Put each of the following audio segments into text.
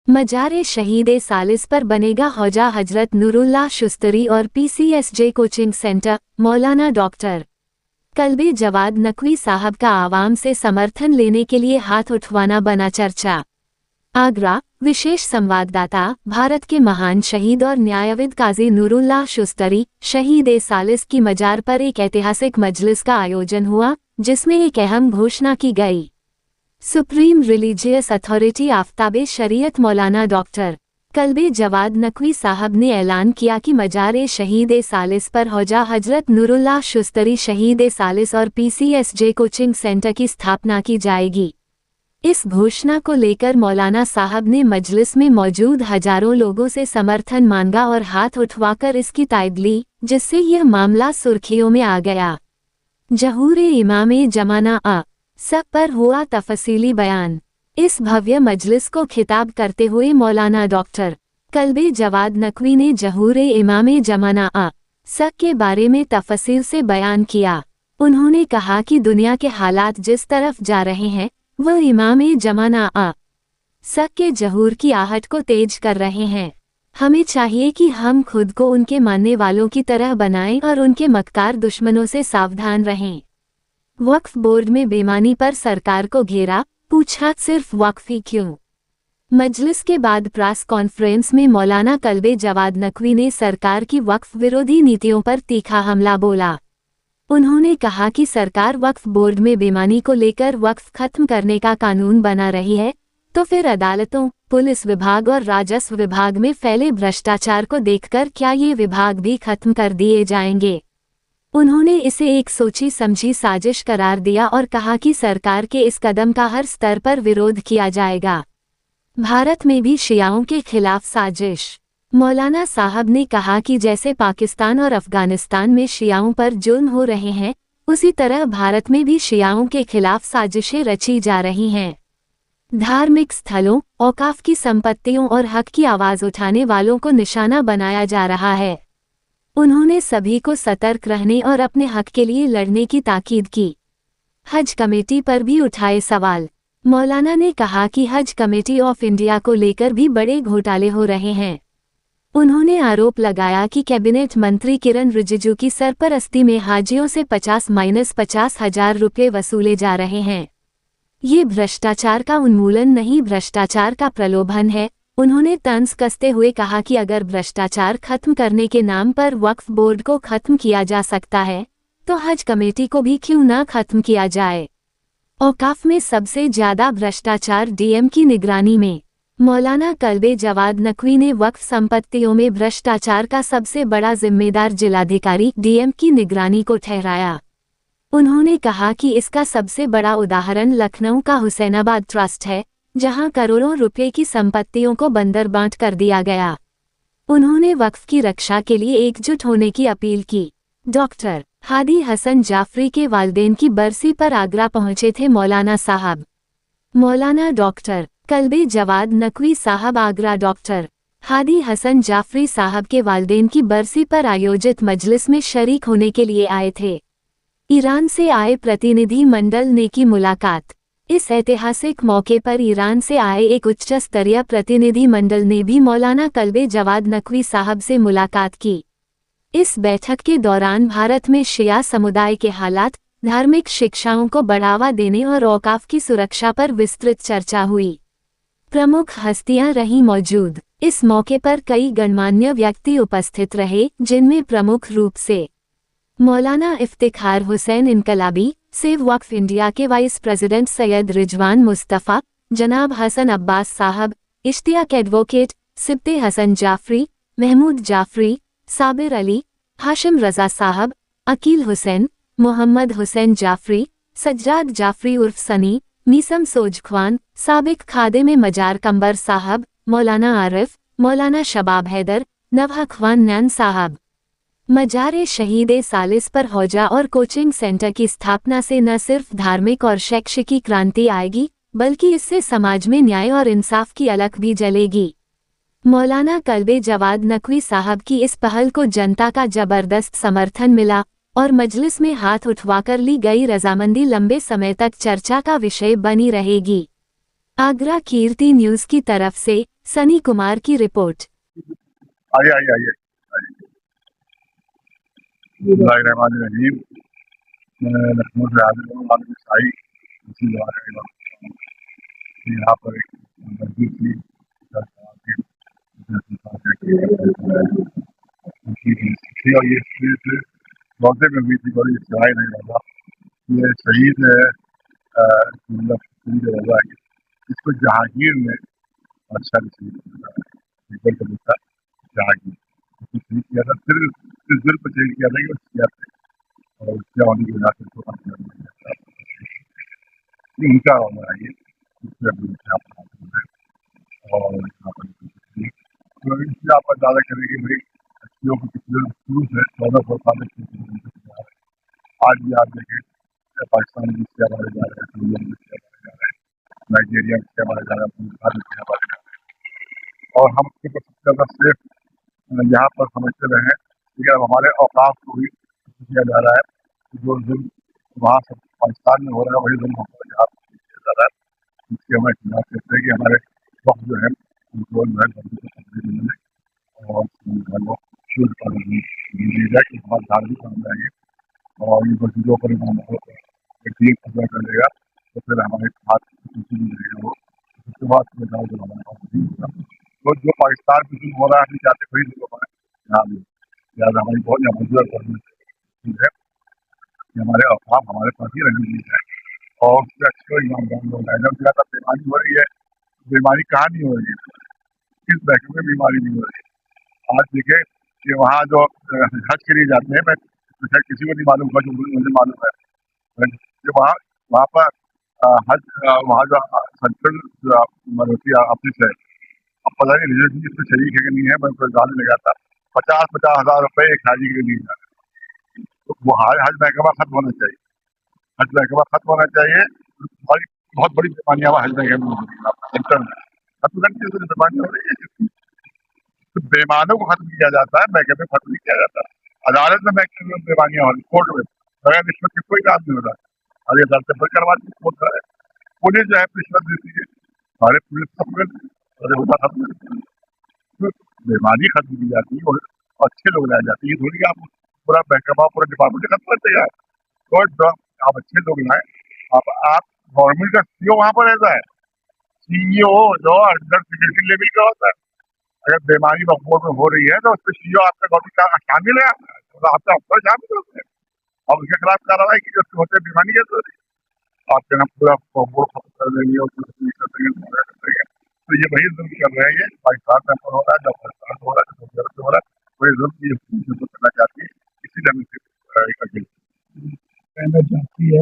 मजार शहीद सालिस पर बनेगा हौजा हजरत नूरुल्लाह शुस्तरी और PCSJ कोचिंग सेंटर। मौलाना डॉक्टर कल्बे जवाद नकवी साहब का आवाम से समर्थन लेने के लिए हाथ उठवाना बना चर्चा। आगरा, विशेष संवाददाता। भारत के महान शहीद और न्यायविद काजी नूरुल्लाह शुस्तरी शहीद सालिस की मजार पर एक ऐतिहासिक मजलिस का आयोजन हुआ, जिसमें एक अहम घोषणा की गई। सुप्रीम रिलीजियस अथॉरिटी आफ्ताबे शरीयत मौलाना डॉक्टर कल्बे जवाद नकवी साहब ने ऐलान किया कि मजार शहीद सालिस पर हौजा हजरत नूरुल्लाह शुस्तरी शहीद सालिस और PCSJ कोचिंग सेंटर की स्थापना की जाएगी। इस घोषणा को लेकर मौलाना साहब ने मजलिस में मौजूद हजारों लोगों से समर्थन मांगा और हाथ उठवाकर इसकी तायद ली, जिससे यह मामला सुर्खियों में आ गया। जहूर इमाम जमाना सब पर हुआ तफसीली बयान। इस भव्य मजलिस को खिताब करते हुए मौलाना डॉक्टर कल्बे जवाद नकवी ने जहूर इमाम जमाना सब के बारे में तफसील से बयान किया। उन्होंने कहा कि दुनिया के हालात जिस तरफ जा रहे हैं वह इमाम जमाना सब के जहूर की आहट को तेज कर रहे हैं। हमें चाहिए कि हम खुद को उनके मानने वालों की तरह बनाएं और उनके मक्कार दुश्मनों से सावधान रहें। वक्फ बोर्ड में बेईमानी पर सरकार को घेरा, पूछा सिर्फ वक्फ ही क्यों। मजलिस के बाद प्रेस कॉन्फ्रेंस में मौलाना कल्बे जवाद नकवी ने सरकार की वक्फ विरोधी नीतियों पर तीखा हमला बोला। उन्होंने कहा कि सरकार वक्फ बोर्ड में बेईमानी को लेकर वक्फ खत्म करने का कानून बना रही है, तो फिर अदालतों, पुलिस विभाग और राजस्व विभाग में फैले भ्रष्टाचार को देखकर क्या ये विभाग भी खत्म कर दिए जाएंगे। उन्होंने इसे एक सोची समझी साजिश करार दिया और कहा कि सरकार के इस कदम का हर स्तर पर विरोध किया जाएगा। भारत में भी शियाओं के खिलाफ साजिश। मौलाना साहब ने कहा कि जैसे पाकिस्तान और अफगानिस्तान में शियाओं पर जुल्म हो रहे हैं, उसी तरह भारत में भी शियाओं के खिलाफ साजिशें रची जा रही हैं। धार्मिक स्थलों, औकाफ की संपत्तियों और हक की आवाज उठाने वालों को निशाना बनाया जा रहा है। उन्होंने सभी को सतर्क रहने और अपने हक के लिए लड़ने की ताकीद की। हज कमेटी पर भी उठाए सवाल। मौलाना ने कहा कि हज कमेटी ऑफ इंडिया को लेकर भी बड़े घोटाले हो रहे हैं। उन्होंने आरोप लगाया कि कैबिनेट मंत्री किरण रिजिजू की सरपरस्ती में हाजियों से 50-50 रुपये वसूले जा रहे हैं। ये भ्रष्टाचार का उन्मूलन नहीं, भ्रष्टाचार का प्रलोभन है। उन्होंने तंज कसते हुए कहा कि अगर भ्रष्टाचार खत्म करने के नाम पर वक्फ बोर्ड को खत्म किया जा सकता है, तो हज कमेटी को भी क्यों ना खत्म किया जाए। औकाफ में सबसे ज्यादा भ्रष्टाचार DM की निगरानी में। मौलाना कल्बे जवाद नकवी ने वक्फ संपत्तियों में भ्रष्टाचार का सबसे बड़ा जिम्मेदार जिलाधिकारी DM की निगरानी को ठहराया। उन्होंने कहा कि इसका सबसे बड़ा उदाहरण लखनऊ का हुसैनाबाद ट्रस्ट है, जहां करोड़ों रुपए की संपत्तियों को बंदरबांट कर दिया गया। उन्होंने वक्फ की रक्षा के लिए एकजुट होने की अपील की। डॉक्टर हादी हसन जाफरी के वालिदैन की बरसी पर आगरा पहुंचे थे मौलाना साहब। मौलाना डॉक्टर कल्बे जवाद नकवी साहब आगरा डॉक्टर हादी हसन जाफरी साहब के वालिदैन की बरसी पर आयोजित मजलिस में शरीक होने के लिए आए थे। ईरान से आए प्रतिनिधि मंडल ने की मुलाकात। इस ऐतिहासिक मौके पर ईरान से आए एक उच्च स्तरीय प्रतिनिधि मंडल ने भी मौलाना कल्बे जवाद नकवी साहब से मुलाकात की। इस बैठक के दौरान भारत में शिया समुदाय के हालात, धार्मिक शिक्षाओं को बढ़ावा देने और औकाफ की सुरक्षा पर विस्तृत चर्चा हुई। प्रमुख हस्तियां रहीं मौजूद। इस मौके पर कई गणमान्य व्यक्ति उपस्थित रहे, जिनमें प्रमुख रूप से मौलाना इफ्तिखार हुसैन इनकलाबी, सेव वक्फ इंडिया के वाइस प्रेसिडेंट सैयद रिजवान मुस्तफ़ा, जनाब हसन अब्बास साहब, इश्तियाक एडवोकेट, सिब्ते हसन जाफरी, महमूद जाफरी, साबिर अली, हाशिम रजा साहब, अकील हुसैन, मोहम्मद हुसैन जाफरी, सज्जाद जाफरी उर्फ सनी, मीसम सोजख्वान, साबिक खादिम मजार कंबर साहब, मौलाना आरिफ, मौलाना शबाब हैदर, नवहा ख्वान नैन साहब। मजार शहीद सालिस पर हौजा और कोचिंग सेंटर की स्थापना से न सिर्फ धार्मिक और शैक्षिकी क्रांति आएगी, बल्कि इससे समाज में न्याय और इंसाफ की अलख भी जलेगी। मौलाना कल्बे जवाद नकवी साहब की इस पहल को जनता का जबरदस्त समर्थन मिला और मजलिस में हाथ उठवाकर ली गई रजामंदी लंबे समय तक चर्चा का विषय बनी रहेगी। आगरा कीर्ति न्यूज़ की तरफ से सनी कुमार की रिपोर्ट। आइए आइए आइए बिस्मिल्लाहिर्रहमानिर्रहीम। मैं लखनऊ से हाजिर हूँ। मालूम शाही इसी जमाने के वक्त यहाँ पर एक मस्जिद थी और ये स्ट्रीट लौटे में हुई थी। बड़ी चढ़ाई नहीं लगा। ये शहीद है रजा है। इसको जहांगीर ने अच्छा शहीद का जहांगीर शहीद किया था। सिर्फ इस दिल पर शहीद किया था कि वो किया था और क्या होने की वजह से उसको उनका होना है ये और यहाँ पर तो इसलिए आप अंदाजा करें कि भाई अच्छियों को कितने शुरू से 1400 साल आज भी आप देखें पाकिस्तान में इससे हमारे जा रहे हैं, इंडिया में इससे हमारे जा रहे हैं, नाइजीरिया में इससे हमारे जा रहे हैं, अफगानिस्तान में इससे हमारे जा रहे हैं और हम सबसे ज़्यादा सेफ यहाँ पर समझते रहे हैं। लेकिन अब हमारे औकाफ को भी किया जा रहा है कि जो जुल्म वहाँ से पाकिस्तान में हो रहा है वही जुल्म हमारे यहाँ किया जा रहा है। इसके हमें खिलाफ कहते हैं कि हमारे वक्त जो है कंट्रोल जो है मिले और शुद्ध पानी दी जाए कि हमारे धार्मिक काम जाएंगे और ये मस्जिदों पर यकीन फैसला कर लेगा तो फिर हमारे हाथ नहीं रहेगा वो उसके बाद जो हमारे पास नहीं होगा। तो जो पाकिस्तान में जुल्म हो रहा है हम चाहते वही जुल्म हमारे यहाँ भी लिहाजा हमारी बहुत मजबूत है कि हमारे अफवाह हमारे पास ही रहने दी जाए और उससे अच्छे ईमानदार लोग आए। जब ज़्यादा बीमारी हो रही है, बीमारी कहाँ नहीं हो रही है, किस महकमे में बीमारी नहीं हो रही है। आज देखें कि वहाँ जो हज के लिए जाते हैं, मैं शायद किसी को नहीं मालूम होगा, जो मुझे मालूम है कि वहाँ वहाँ पर हज वहाँ जो सेंट्रल मदरसी ऑफिस है, अब पता नहीं रिजल्ट इसमें शरीक है कि नहीं है, मैं कोई जानने लगा था 50,000 रुपये एक हाजी के लिए। तो वो हज महकमा खत्म होना चाहिए, हज महकमा खत्म होना चाहिए। बहुत बड़ी बीमारियाँ हज महकमे सेंटर में खत्म बीमारियाँ हो रही है। तो बेईमानों को खत्म किया जाता है, महकमे खत्म नहीं किया जाता। अदालत में महकमे में बेईमानियाँ हो रही, कोर्ट में बगैर रिश्वत के कोई काम नहीं हो रहा है। अरे अदालत पर करवाती कोर्ट है, पुलिस जो है रिश्वत देती है, सारे पुलिस खत्म कर अरे होता खत्म कर तो बेईमानी खत्म की जाती है और अच्छे लोग लाए जाते हैं। ये थोड़ी आप पूरा महकमा पूरा डिपार्टमेंट खत्म करते हैं। तो आप अच्छे लोग लाए, आप गवर्नमेंट का सीईओ वहाँ पर रहता है, सीईओ जो अंडर सेक्रेटरी लेवल का होता है। अगर बेमारी वकूफ में हो रही है तो उसमें सीईओ आपका गवर्नमेंट का शामिल है, तो आपका अफसर शामिल होते हैं और उसके खिलाफ कार्रवाई की जाती होते बेमानी कैसे हो रही है। आपके यहाँ पूरा बोर्ड खत्म कर देंगे और कुछ नहीं कर देंगे। तो ये वही जुल्म कर रहे हैं, पाकिस्तान में हो रहा है, जब पाकिस्तान हो रहा है, जब हो रहा है वही जुल्म करना चाहती है। इसीलिए हमें जाती है।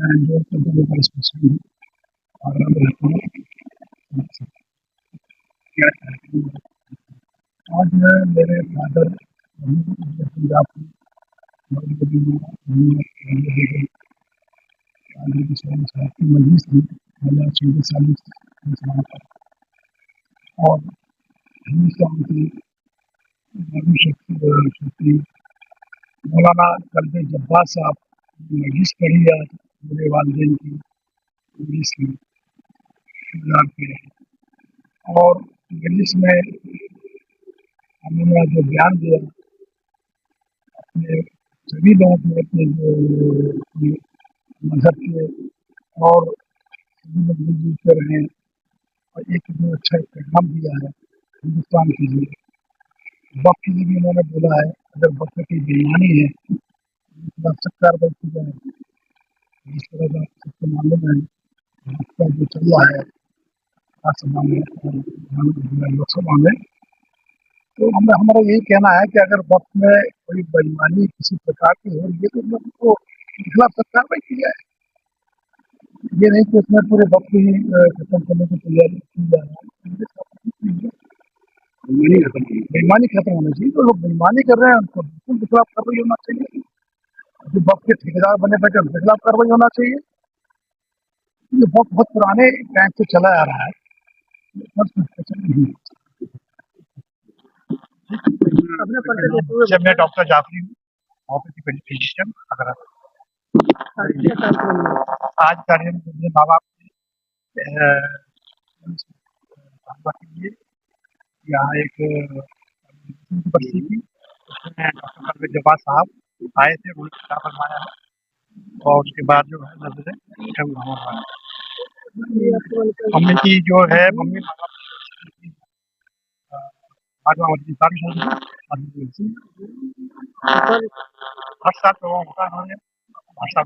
मैं जो और आज मेरे फादर पंजाब और हिंदुस्तान की शक्ति मौलाना कल्बे जब्बार साहब मजलिस पढ़ी आज मेरे वालिदैन की मजलिस में पंजाब के और मजलिस में उन्होंने जो बयान दिया अपने सभी लोगों को अपने जो मजहब के और सभी लोग मिलजुल कर रहे हैं और एक जो अच्छा पैगाम दिया है हिंदुस्तान के लिए। वक्त के लिए भी उन्होंने बोला है अगर वक्त की बेईमानी है तो सख्त कार्रवाई की जाए। इस तरह का सबको मालूम है आपका जो चल रहा है राज्यसभा में लोकसभा में। तो हमारा यही कहना है कि अगर वक्त में कोई बेईमानी किसी प्रकार की हो रही है तो उनको खिलाफ सख्त कार्रवाई की जाए। ये नहीं कि उसमें पूरे वक्त ही खत्म करने की तैयारी की जा रही है। बेईमानी खत्म होना चाहिए, तो लोग बेईमानी कर रहे हैं उनको बिल्कुल के खिलाफ कार्रवाई होना चाहिए। जो वक्त के ठेकेदार बने बैठे उनके खिलाफ कार्रवाई होना चाहिए। ये बहुत पुराने टाइम से चला आ रहा है। मैं डॉक्टर जाफरी हूँ, फिजिशियन। अगर आज कार्यक्रम माँ बाप यहाँ एक बस्ती थी, उसमें डॉक्टर कलवे जवाद साहब आए थे, उन्होंने क्या फरमाया है और उसके बाद जो है नजरें ठग हुआ है। मम्मी की जो है मम्मी महात्मा गांधी की 8 साल तो होता है हमारे 8 साल